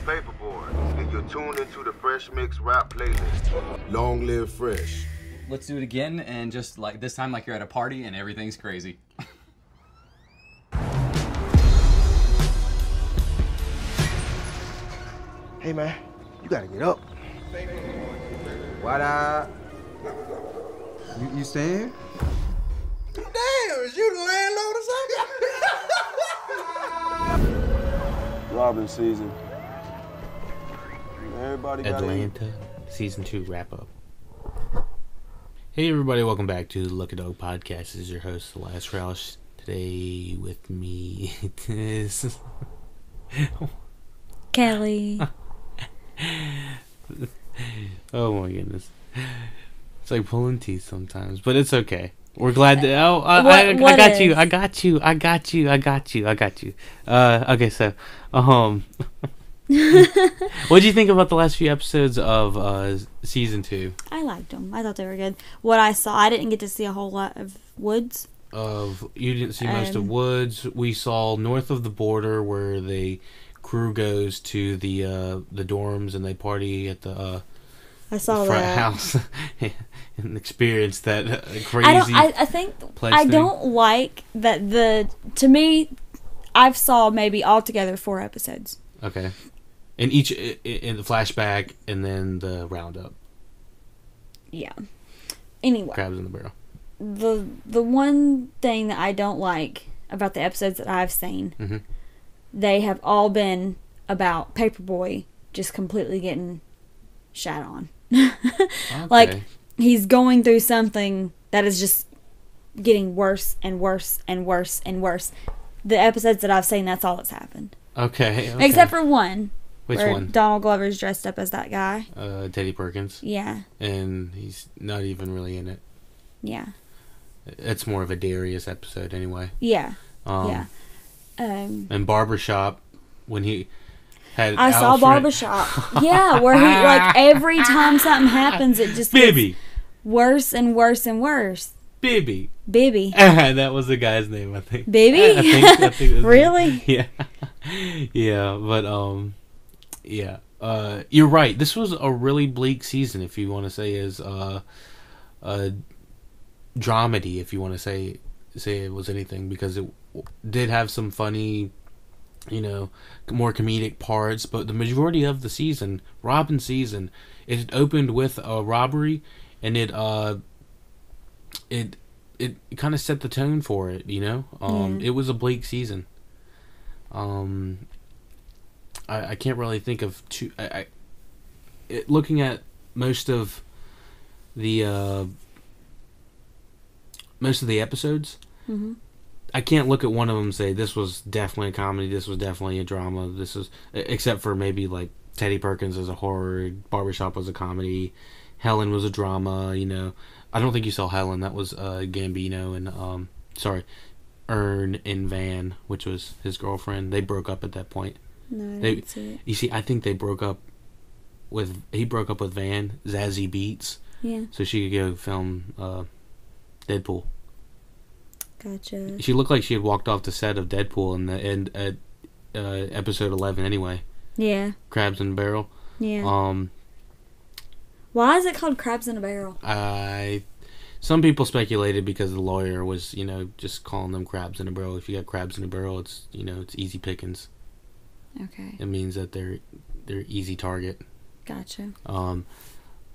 Paperboy, and you're tuned into the Fresh Mix Rap playlist. Long live Fresh. Let's do it again, and just like this time, like you're at a party and everything's crazy. Hey man, you gotta get up. What up? You staying? Damn, is you the landlord or something? Robin season. Everybody got Atlanta season 2 wrap up. Hey everybody, welcome back to the LuckyDog podcast. This is your host Elias Rauch. Today with me is Kellie. Oh my goodness, it's like pulling teeth sometimes, but it's okay. We're glad that I got you. Okay, so what do you think about the last few episodes of season 2? I liked them. I thought they were good. What I saw, I didn't get to see a whole lot of Woods. You didn't see most of Woods. We saw north of the border where the crew goes to the dorms and they party at the I saw front that house and experience that crazy. I don't like that. To me, I've saw maybe altogether 4 episodes. Okay, in each in the flashback and then the roundup. Yeah. Anyway, Crabs in the Barrel. The one thing that I don't like about the episodes that I've seen, mm-hmm. they have all been about Paperboy just completely getting shat on. Okay. Like, he's going through something that is just getting worse and worse and worse and worse. The episodes that I've seen, that's all that's happened. Okay. Except for one. Which where one? Donald Glover's dressed up as that guy. Teddy Perkins. Yeah. And he's not even really in it. Yeah. It's more of a Darius episode anyway. Yeah. Yeah. And Barbershop, when he had I saw Barbershop. Yeah, where he, like, every time something happens, it just gets worse and worse and worse. Bibby. That was the guy's name, I think. Bibby? I think Really? Yeah. Yeah, but, yeah. You're right. This was a really bleak season, if you want to say, is a dramedy, if you want to say it was anything, because it did have some funny, more comedic parts, but the majority of the season, Robin's season, it opened with a robbery, and it kind of set the tone for it, It was a bleak season. I can't really think of two. Looking at most of the episodes, mm-hmm. I can't look at one of them and say this was definitely a comedy, this was definitely a drama, this is, except for maybe like Teddy Perkins as a horror, Barbershop was a comedy, Helen was a drama. I don't think you saw Helen. That was Gambino and Ern and Van, which was his girlfriend. They broke up at that point. No, I didn't see it. You see, I think he broke up with Van, Zazie Beetz. Yeah. So she could go film Deadpool. Gotcha. She looked like she had walked off the set of Deadpool in the end at episode 11 anyway. Yeah. Crabs in a Barrel. Yeah. Why is it called Crabs in a Barrel? Some people speculated because the lawyer was, just calling them crabs in a barrel. If you got crabs in a barrel, it's, it's easy pickings. Okay. It means that they're easy target. Gotcha. I'm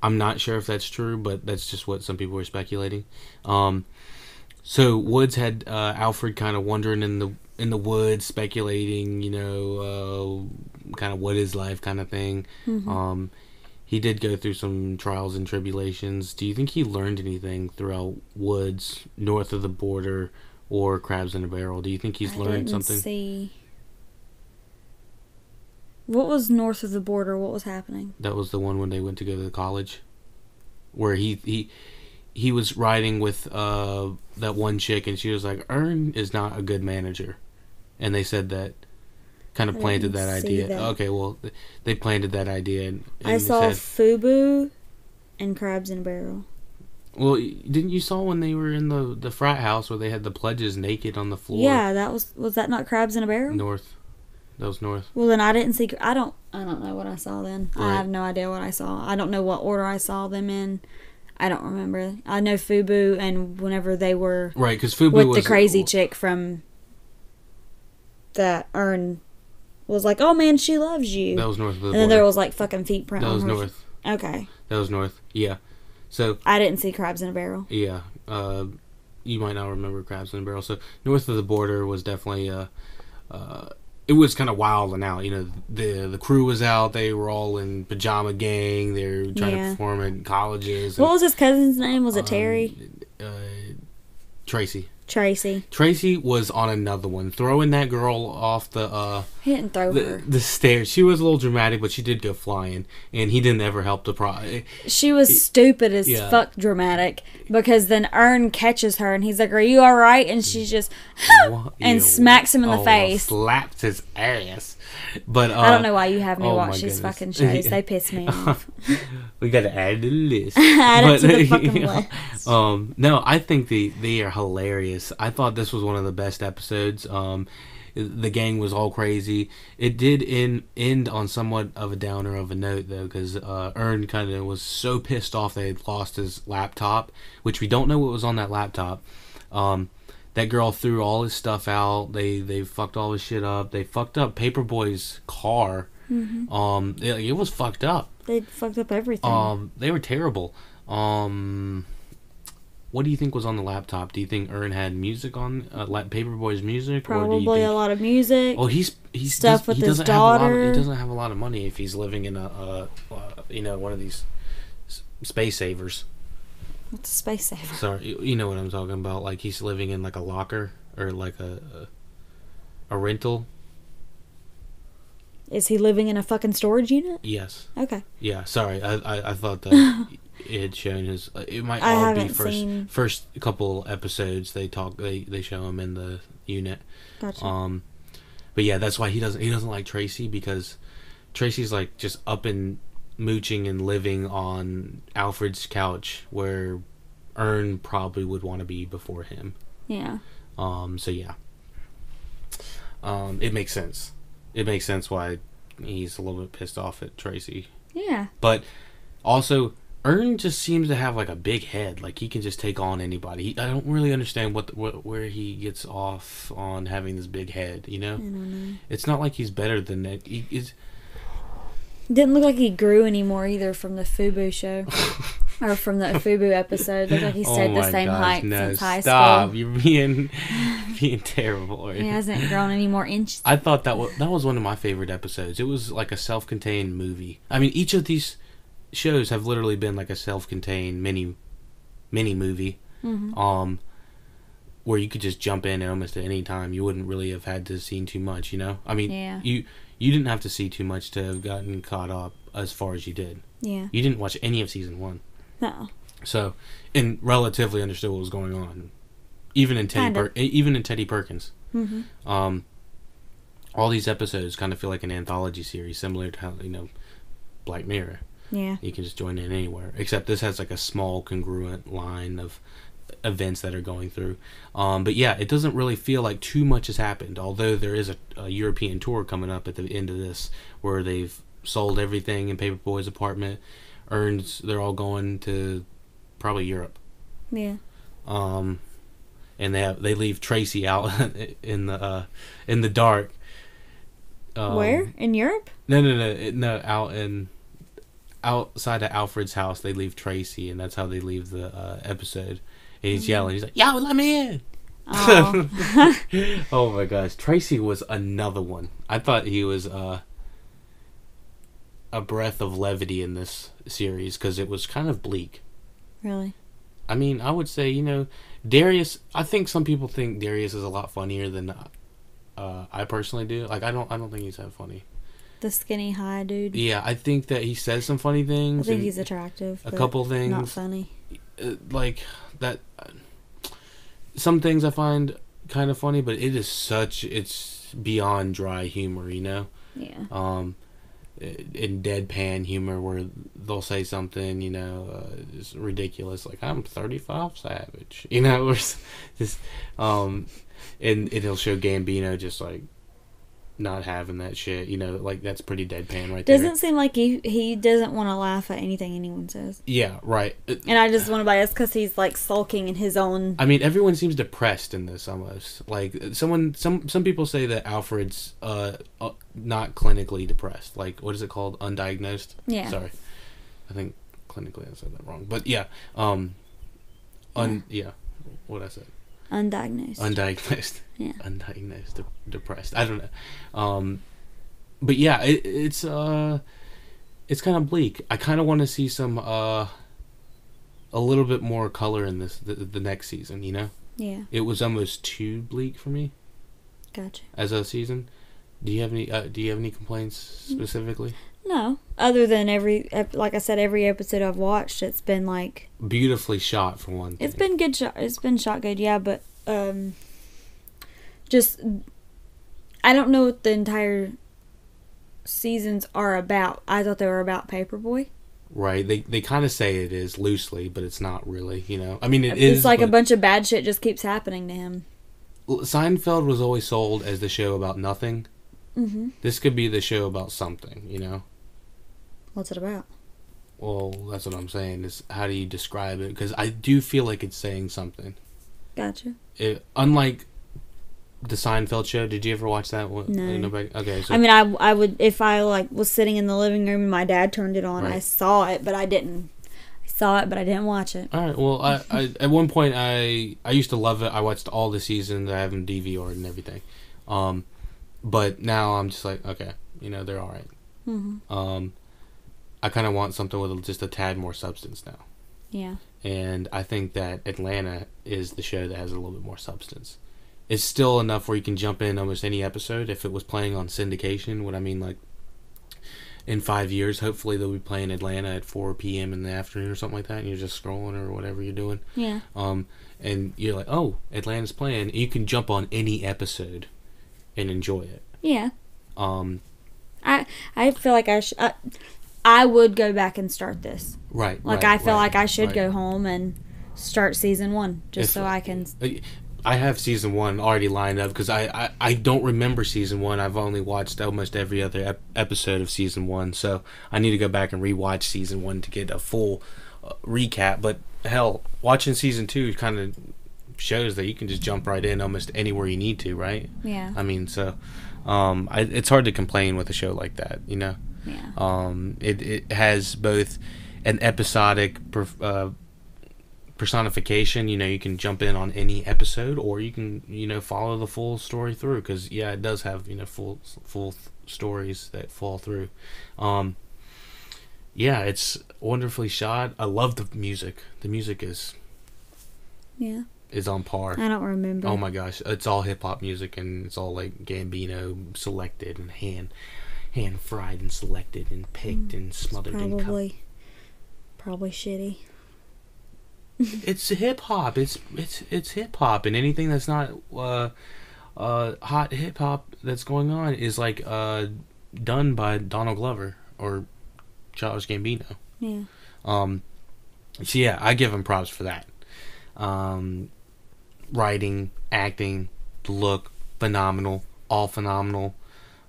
not sure if that's true, but that's just what some people were speculating. So Woods had Alfred kind of wandering in the woods, speculating, kind of what is life kind of thing. Mm-hmm. He did go through some trials and tribulations. Do you think he learned anything throughout Woods, north of the border, or Crabs in a Barrel? Do you think he's learned something? See. What was north of the border? What was happening? That was the one when they went to go to the college, where he was riding with that one chick, and she was like, "Ern is not a good manager," and they said that. Kind of planted that idea. That. Okay, well, they planted that idea. And I saw Fubu and Crabs in a Barrel. Well, didn't you saw when they were in the frat house where they had the pledges naked on the floor? Yeah, was that not Crabs in a Barrel? North. That was north. Well, then I didn't see. I don't. I don't know what I saw then. Right. I have no idea what I saw. I don't know what order I saw them in. I don't remember. I know Fubu and whenever they were right, because Fubu with was the crazy chick from that Ern was like, oh man, she loves you. That was north of the border. And then there was like fucking feet print That on was her. north. Okay. That was north. Yeah. So I didn't see Crabs in a Barrel. yeah, you might not remember Crabs in a Barrel. So north of the border was definitely it was kind of wild and out. You know, the crew was out. They were all in pajama gang. They were trying to perform at colleges. What was his cousin's name? Was it Terry? Tracy. Tracy was on another one, throwing that girl off the He didn't throw her. the stairs. She was a little dramatic, but she did go flying, and he didn't ever help the She was stupid as fuck dramatic, because then Ern catches her and he's like, are you alright? And she's just and smacks him in the face. Slaps his ass. But I don't know why you have me watch these goodness. fucking shows. They piss me off. We gotta add to the list. Add it to the fucking list. No, I think they are hilarious. I thought this was one of the best episodes. The gang was all crazy. It did end on somewhat of a downer of a note, though, because Ern kind of was so pissed off they had lost his laptop, which we don't know what was on that laptop. That girl threw all his stuff out. They fucked all his shit up. They fucked up Paperboy's car. Mm-hmm. It was fucked up. They fucked up everything. They were terrible. What do you think was on the laptop? Do you think Ern had music on Paperboy's music? Probably a lot of music. Oh, he's stuff with his daughter. He doesn't have a lot of money if he's living in a one of these space savers. What's a space saver? Sorry, you know what I'm talking about. Like he's living in like a locker or like a rental. Is he living in a fucking storage unit? Yes. Okay. Yeah. Sorry, I thought that it had shown his. It might all be first couple episodes. They show him in the unit. Gotcha. But yeah, that's why he doesn't like Tracy, because Tracy's like just up and mooching and living on Alfred's couch where Ern probably would want to be before him. Yeah. So yeah. It makes sense. It makes sense why he's a little bit pissed off at Tracy. Yeah. But also, Ern just seems to have like a big head. Like he can just take on anybody. I don't really understand where he gets off on having this big head. You know, I don't know. It's not like he's better than that. Didn't look like he grew anymore either from the Fubu show. Or from the Fubu episode. Looked like he stayed the same height since high school. Stop. You're being terrible. Right? He hasn't grown any more inches. I thought that was one of my favorite episodes. It was like a self-contained movie. I mean, each of these shows have literally been like a self-contained mini movie. Mm-hmm. Where you could just jump in almost at any time. You wouldn't really have had to see too much, you know? I mean, you didn't have to see too much to have gotten caught up as far as you did. Yeah. You didn't watch any of season 1. No. So, and relatively understood what was going on. Even in Teddy Perkins. Mm-hmm. All these episodes kind of feel like an anthology series, similar to how, Black Mirror. Yeah. You can just join in anywhere. Except this has like a small congruent line of events that are going through. But yeah, it doesn't really feel like too much has happened, although there is a European tour coming up at the end of this where they've sold everything in Paperboy's apartment. They're all going to probably Europe. Yeah. And they leave Tracy out in the dark. Where? In Europe? No, outside of Alfred's house, they leave Tracy, and that's how they leave the episode. And he's yelling. He's like, "Yo, let me in!" Oh. Oh my gosh, Tracy was another one. I thought he was a breath of levity in this series because it was kind of bleak. Really? I mean, I would say Darius. I think some people think Darius is a lot funnier than I personally do. Like I don't think he's that funny. The skinny high dude. Yeah, I think that he says some funny things. I think he's attractive. A couple things. Not funny. Like that. Some things I find kind of funny, but it's beyond dry humor, Yeah. In deadpan humor where they'll say something, it's ridiculous, like I'm 35 Savage, or just and it'll show Gambino just like not having that shit. You know, like that's pretty deadpan right there. Doesn't seem like he doesn't want to laugh at anything anyone says. Yeah, right. And I just want to buy this because he's like sulking in his own. I mean, everyone seems depressed in this almost. Like some people say that Alfred's not clinically depressed. Like what is it called? Undiagnosed. Yeah. Sorry, I think clinically I said that wrong. But yeah, what I said. Undiagnosed. Yeah. Undiagnosed, depressed. I don't know. But yeah, it's kind of bleak. I kind of want to see some a little bit more color in this the next season. You know. Yeah. It was almost too bleak for me. Gotcha. As a season, do you have any complaints specifically? No, other than like I said, every episode I've watched, it's been like beautifully shot for one thing. It's been good shot. It's been shot good, yeah, but just I don't know what the entire seasons are about. I thought they were about Paperboy. Right. They kind of say it is loosely, but it's not really. You know, I mean, it is. It's like a bunch of bad shit just keeps happening to him. Seinfeld was always sold as the show about nothing. Mm-hmm. This could be the show about something. You know. What's it about? Well, that's what I'm saying. Is how do you describe it? Because I do feel like it's saying something. Gotcha. Unlike the Seinfeld show, did you ever watch that one? No. Nobody? Okay. So. I mean, I would if I like was sitting in the living room and my dad turned it on. Right. I saw it, but I didn't. I saw it, but I didn't watch it. All right. Well, I at one point I used to love it. I watched all the seasons. I have them DVR'd and everything. But now I'm just like, okay, you know, they're all right. Mm-hmm. I kind of want something with just a tad more substance now. Yeah. And I think that Atlanta is the show that has a little bit more substance. It's still enough where you can jump in almost any episode. If it was playing on syndication, what I mean, like, in 5 years, hopefully they'll be playing Atlanta at 4 p.m. in the afternoon or something like that, and you're just scrolling or whatever you're doing. Yeah. And you're like, oh, Atlanta's playing. You can jump on any episode and enjoy it. Yeah. I feel like I would go back and start this. Right. Like, I feel like I should go home and start season 1 just so I can. I have season 1 already lined up because I don't remember season 1. I've only watched almost every other episode of season 1, so I need to go back and rewatch season 1 to get a full recap. But hell, watching season 2 kind of shows that you can just jump right in almost anywhere you need to, right? Yeah. I mean, so it's hard to complain with a show like that, you know. Yeah. It has both an episodic personification. You know, you can jump in on any episode, or you can, you know, follow the full story through. Because yeah, it does have, you know, full stories that fall through. Yeah, it's wonderfully shot. I love the music. The music is on par. I don't remember. Oh my gosh, it's all hip hop music, and it's all like Gambino selected and hand fried and selected and picked and smothered and cut. Probably shitty. It's hip hop. It's hip hop, and anything that's not hot hip hop that's going on is like done by Donald Glover or Childish Gambino. Yeah. So yeah, I give him props for that. Writing, acting, the look, phenomenal, all phenomenal.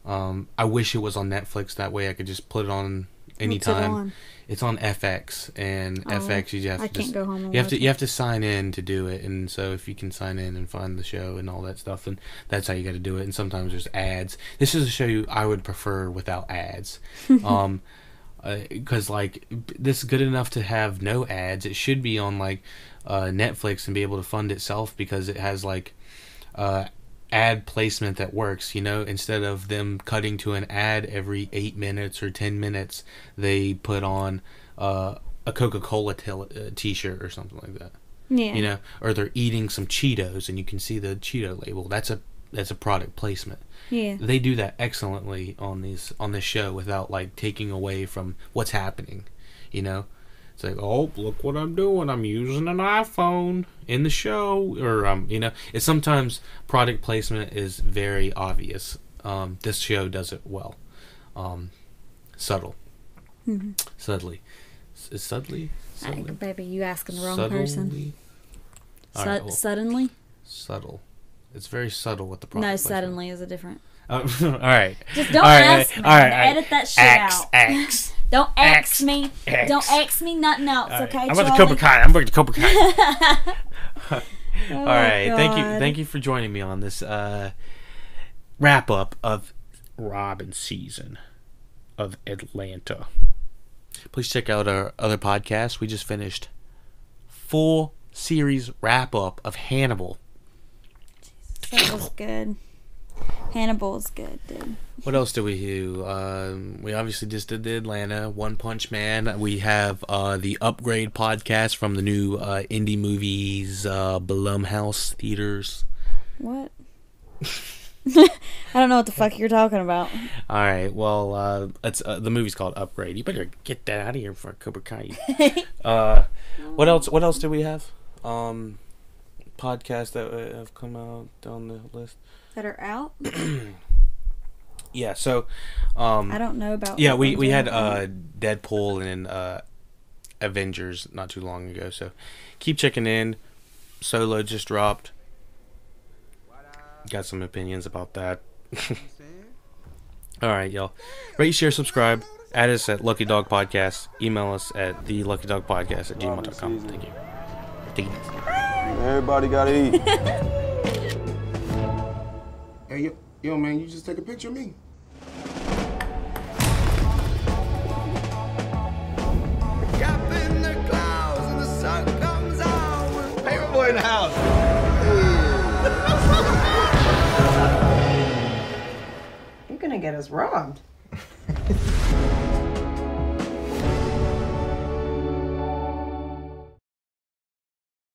I wish it was on Netflix. That way I could just put it on anytime. It's on FX, and FX you have to can't go home and you have to sign in to do it. And so if you can sign in and find the show and all that stuff, then that's how you got to do it. And sometimes there's ads. This is a show I would prefer without ads. Because like this is good enough to have no ads. It should be on like Netflix and be able to fund itself, because it has like ad placement that works, you know. Instead of them cutting to an ad every 8 minutes or 10 minutes, they put on a Coca-Cola t-shirt or something like that. Yeah. You know, or they're eating some Cheetos and you can see the Cheeto label. That's a product placement. Yeah. They do that excellently on this show without like taking away from what's happening, you know. It's like, oh, look what I'm doing. I'm using an iPhone in the show. Or, you know, it's sometimes product placement is very obvious. This show does it well. Subtle. Mm-hmm. Subtly. Is subtly? Baby, you asking the wrong Subtly? person. Right, well, Suddenly? subtle. It's very subtle with the product No, placement. suddenly is a different. All right. Just don't ask me. Edit that shit out. X. Don't ask me. Don't ask me nothing else, okay, I'm about to Cobra Kai. I'm about to Cobra Kai. All right. God. Thank you for joining me on this wrap up of Robin's season of Atlanta. Please check out our other podcasts. We just finished full series wrap up of Hannibal. That was good. Hannibal is good, dude. What else do we do? We obviously just did the Atlanta One Punch Man. We have the Upgrade podcast from the new indie movies, Blumhouse theaters. What? I don't know what the fuck you're talking about. All right, well, it's the movie's called Upgrade. You better get that out of here for Cobra Kai. What else? What else do we have? Podcasts that have come out on the list That are out? Yeah, so I don't know about. Yeah, we had Deadpool and Avengers not too long ago, so keep checking in. Solo just dropped. Got some opinions about that. All right, y'all. Rate, share, subscribe. Add us at LuckyDog Podcast. Email us at theluckydogpodcast@gmail.com. Thank you. Take it easy. Everybody gotta eat. Hey, yo, man, you just take a picture of me. Paperboy in the house. You're gonna get us robbed.